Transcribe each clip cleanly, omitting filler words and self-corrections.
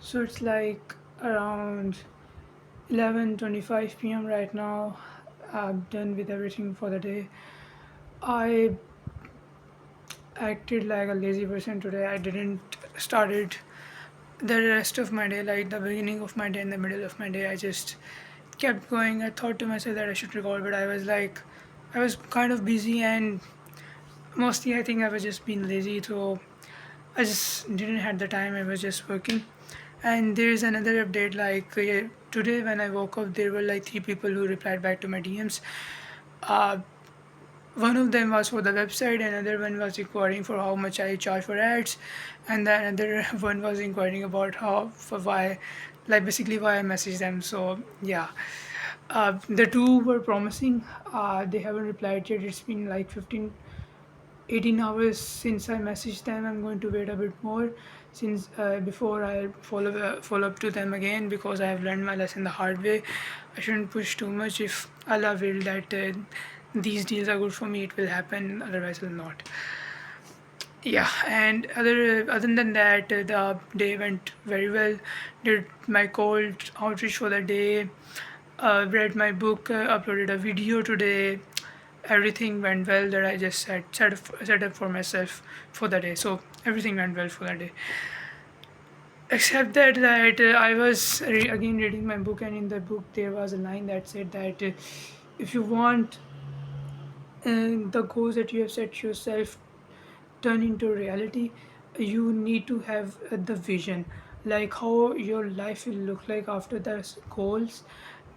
So it's like around 11:25 p.m. right now. I'm done with everything for the day. I acted like a lazy person today. I didn't started the rest of my day, like the beginning of my day and the middle of my day. I just kept going. I thought to myself that I should record, but I was kind of busy, and mostly I think I was just being lazy. So I just didn't have the time. I was just working. And there is another update. Like today, when I woke up, there were like three people who replied back to my DMs. Uh, One of them was for the website, another one was inquiring for how much I charge for ads, and then another one was inquiring about how for why, like basically why I messaged them. So yeah, the two were promising. They haven't replied yet. It's been like 18 hours since I messaged them. I'm going to wait a bit more since before I follow up to them again, because I have learned my lesson the hard way. I shouldn't push too much. If Allah will that these deals are good for me, it will happen. Otherwise, it will not. Yeah, and other than that, the day went very well. Did my cold outreach for the day. Read my book. Uploaded a video today. Everything went well that I just set up for myself for the day. So everything went well for the day, except that I was again reading my book, and in the book there was a line that said that if you want the goals that you have set yourself turn into reality, you need to have the vision, like how your life will look like after the goals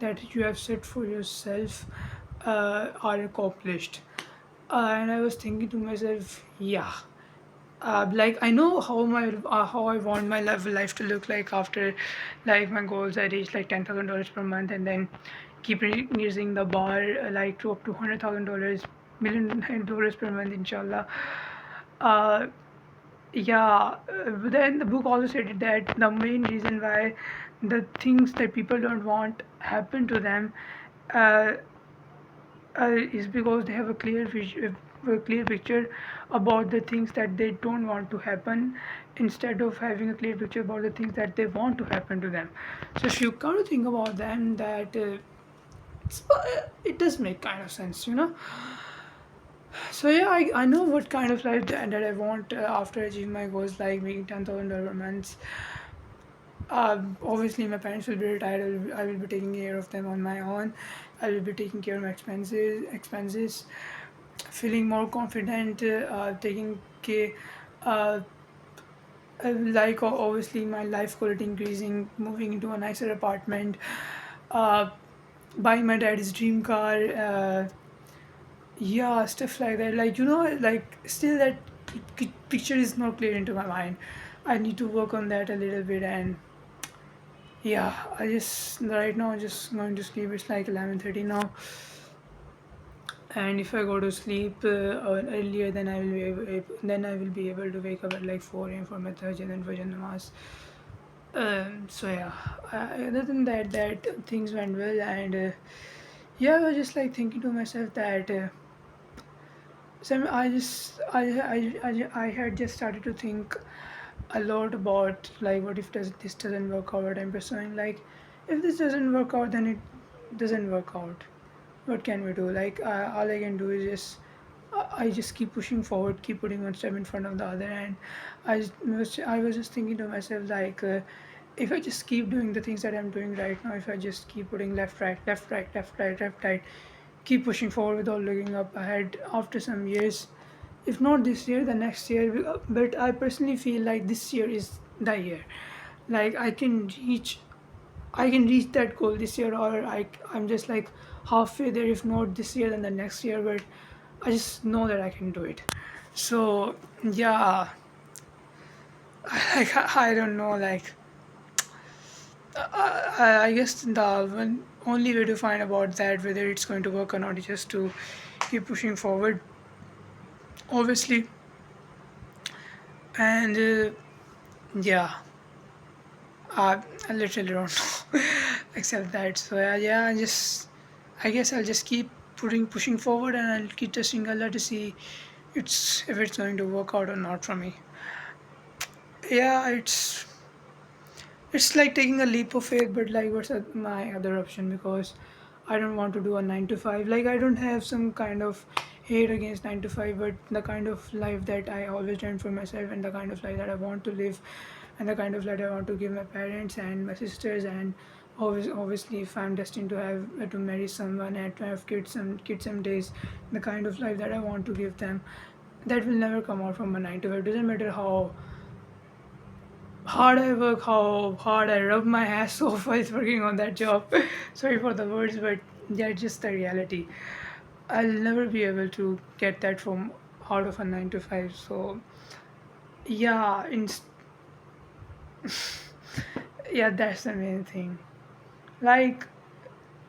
that you have set for yourself are accomplished. And I was thinking to myself, yeah, like I know how I want my life to look like after like my goals I reach like $10,000 per month, and then keep increasing the bar like to up to $100,000 $1 million per month, inshallah. uh, yeah, but then the book also stated that the main reason why the things that people don't want happen to them uh, is because they have a clear picture about the things that they don't want to happen, instead of having a clear picture about the things that they want to happen to them. So if you come to think about them, that it does make kind of sense, you know. So yeah, I know what kind of life that I want after achieving my goals, like making $10,000 a month. Obviously, my parents will be retired. I will be taking care of them on my own. I will be taking care of my expenses, feeling more confident, taking care, uh, obviously my life quality increasing, moving into a nicer apartment, uh, buying my daddy's dream car, yeah, stuff like that. Like, you know, like still that picture is not clear into my mind. I need to work on that a little bit. And yeah, I just right now I'm just going to sleep. It's like 11:30 now, and if I go to sleep earlier, then I will be able to wake up at like 4 a.m. for my Tahajjud and Fajr namaz. So yeah, other than that, things went well, and yeah, I was just like thinking to myself that. So I had just started to think a lot about like what if this doesn't work out, what I'm pursuing. Like if this doesn't work out, then it doesn't work out. What can we do? Like all I can do is just I just keep pushing forward, keep putting one step in front of the other. And I was just thinking to myself like if I just keep doing the things that I'm doing right now, if I just keep putting left right left right left right left right, keep pushing forward without looking up ahead, after some years, if not this year, the next year, but I personally feel like this year is the year. Like I can reach that goal this year, or I'm just like halfway there. If not this year, then the next year. But I just know that I can do it. So yeah, I don't know. Like I guess the only way to find about that whether it's going to work or not is just to keep pushing forward, obviously. And yeah, I literally don't know except that. So yeah, I guess I'll just keep pushing forward, and I'll keep testing Allah to see if it's going to work out or not for me. Yeah, It's like taking a leap of faith, but like, what's my other option? Because I don't want to do a 9 to 5. Like, I don't have some kind of hate against 9 to 5, but the kind of life that I always dreamed for myself, and the kind of life that I want to live, and the kind of life I want to give my parents and my sisters, and obviously, if I'm destined to have to marry someone and to have kids some days, the kind of life that I want to give them, that will never come out from a 9 to 5. Doesn't matter how hard I work, how hard I rub my ass off while working on that job. Sorry for the words, but that's just the reality. I'll never be able to get that from out of a 9 to 5. So yeah, yeah, that's the main thing. Like,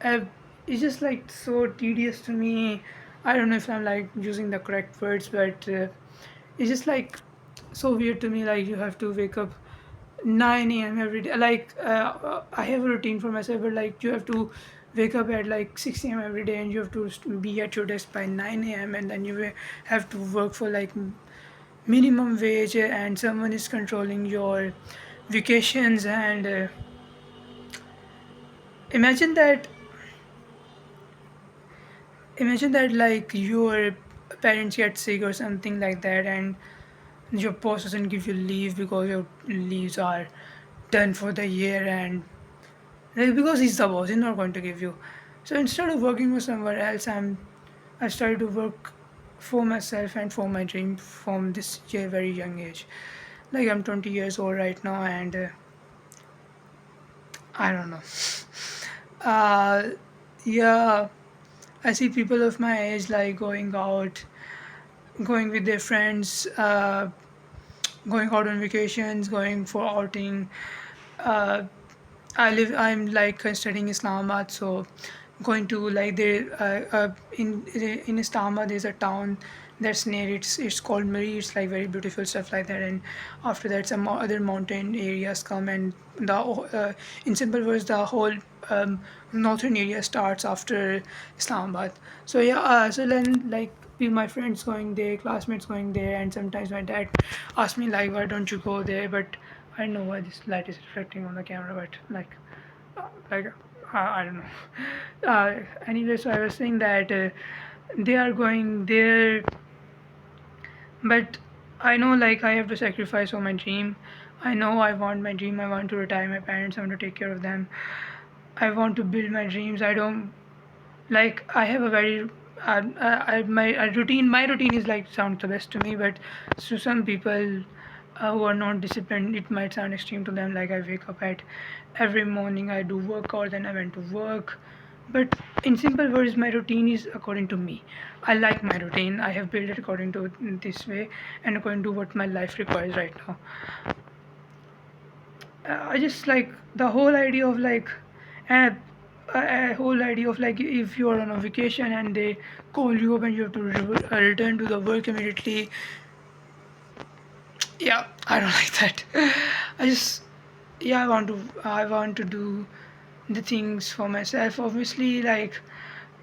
uh, it's just like so tedious to me. I don't know if I'm like using the correct words, but it's just like so weird to me. Like, you have to wake up 9 a.m. every day. Like, I have a routine for myself, but like, you have to wake up at like 6 a.m. every day, and you have to be at your desk by 9 a.m., and then you have to work for like minimum wage, and someone is controlling your vacations. And imagine that, imagine that, like, your parents get sick or something like that, and your boss doesn't give you leave because your leaves are done for the year, and like, because he's the boss, he's not going to give you. So instead of working for somewhere else, I started to work for myself and for my dream from this very young age. Like, I'm 20 years old right now, and I don't know. Uh, yeah, I see people of my age like going out, going with their friends, going out on vacations, going for outing. Uh, I'm like studying Islamabad, so going to like there in Islamabad there's a town that's near, it's called Mari. It's like very beautiful stuff like that, and after that some other mountain areas come, and the in simple words, the whole um, northern area starts after Islamabad. So yeah, so then like my friends going there, classmates going there, and sometimes my dad asks me like, why don't you go there? But I know why this light is reflecting on the camera, but like I don't know. Anyway, so I was saying that they are going there, but I know like I have to sacrifice for my dream. I know I want my dream. I want to retire my parents. I want to take care of them. I want to build my dreams. I don't like. I have a very my routine. My routine is like sounds the best to me, but to some people who are not disciplined, it might sound extreme to them. Like, I wake up at every morning, I do workout, then I went to work. But in simple words, my routine is according to me. I like my routine. I have built it according to this way, and according to what my life requires right now. I just like the whole idea of like uh, a whole idea of like, if you are on a vacation and they call you up and you have to return to the work immediately. Yeah, I don't like that. I just, yeah, I want to do the things for myself, obviously. Like,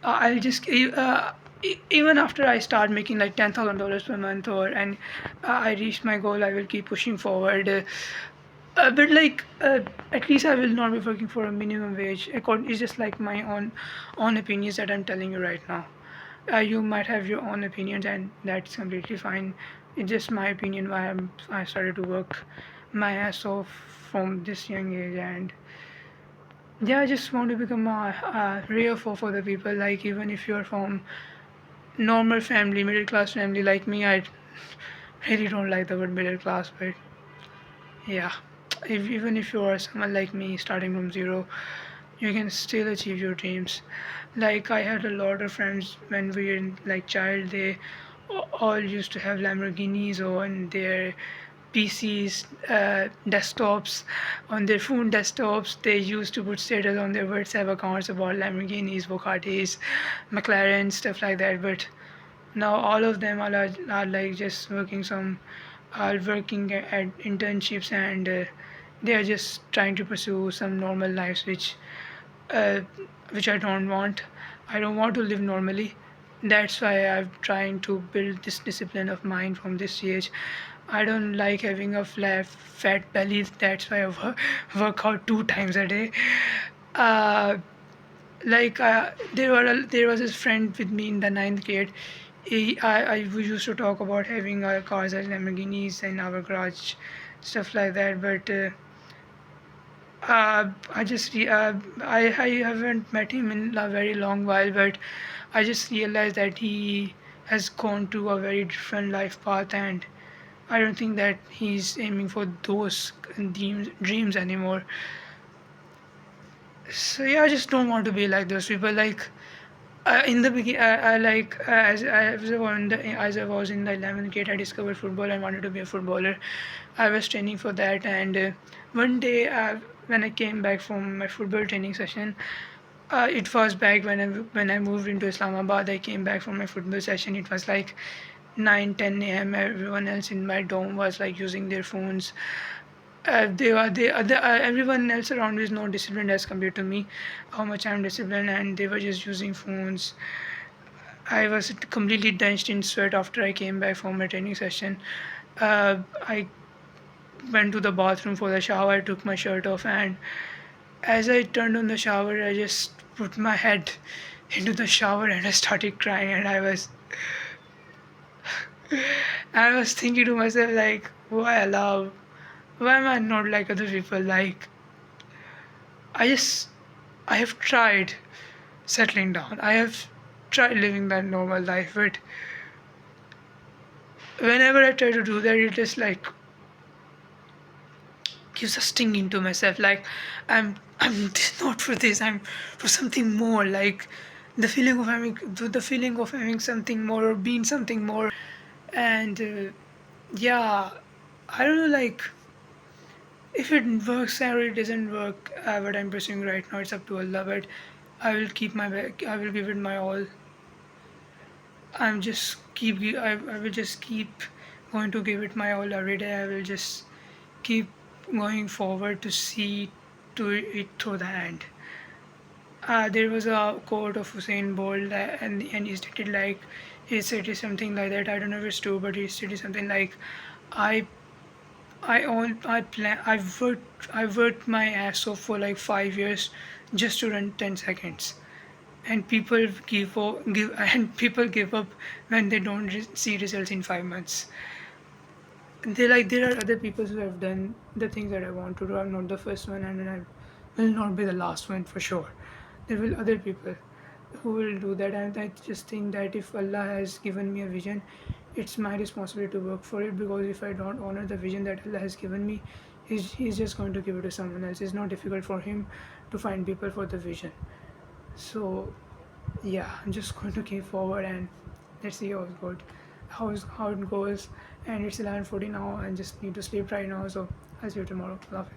I'll just even after I start making like $10,000 per month, or and I reach my goal, I will keep pushing forward. But like, at least I will not be working for a minimum wage. It's just like my own opinions that I'm telling you right now. You might have your own opinions, and that's completely fine. It's just my opinion why I started to work my ass off from this young age. And yeah, I just want to become a ray for the people. Like, even if you're from normal family, middle class family like me, I really don't like the word middle class, but yeah, even if you are someone like me starting from zero, you can still achieve your dreams. Like, I had a lot of friends when we were in like child, they all used to have Lamborghinis on their PCs, desktops, on their phone desktops. They used to put status on their WhatsApp accounts about Lamborghinis, Bugattis, McLaren, stuff like that. But now all of them are like just working some are working at internships, and they are just trying to pursue some normal lives, uh, which I don't want. I don't want to live normally. That's why I'm trying to build this discipline of mine from this age. I don't like having a fat belly. That's why I work out 2 times a day. Uh, there was this friend with me in the ninth grade. We used to talk about having our cars as Lamborghinis in our garage, stuff like that. But I just I haven't met him in a very long while, but I just realized that he has gone to a very different life path, and I don't think that he's aiming for those dreams anymore. So yeah, I just don't want to be like those people. Like in the beginning, I like as I was in the 11th grade, I discovered football. I wanted to be a footballer. I was training for that, and one day when I came back from my football training session, it was back when I moved into Islamabad. I came back from my football session. It was like 9:10 a.m. Everyone else in my dorm was like using their phones. Everyone else around me is not disciplined as compared to me. How much I'm disciplined, and they were just using phones. I was completely drenched in sweat after I came back from my training session. I went to the bathroom for the shower. I took my shirt off, and as I turned on the shower, I just put my head into the shower and I started crying. And I was thinking to myself like, why Allah? Why am I not like other people? Like I just I have tried settling down. I have tried living that normal life, but whenever I try to do that, it just like gives a sting into myself. Like I'm not for this. I'm for something more. Like the feeling of having something more or being something more, and yeah, I don't know. Like if it works or it doesn't work, what I'm pursuing right now, it's up to Allah. But I will give it my all. I will just keep going to give it my all every day. I will just keep going forward to see to it through the end. There was a quote of Hussein Bolt, and he stated like he said something like that. I don't know if it's true, but he stated something like, "I I worked my ass off for like 5 years just to run 10 seconds." And people give up when they don't see results in 5 months. They like there are other people who have done the things that I want to do. I'm not the first one, and I will not be the last one for sure. There will other people who will do that, and I just think that if Allah has given me a vision, it's my responsibility to work for it. Because if I don't honor the vision that Allah has given me, he's just going to give it to someone else. It's not difficult for him to find people for the vision. So yeah, I'm just going to keep forward, and let's see how it goes. And it's 11:40 now, and just need to sleep right now. So I'll see you tomorrow. Love.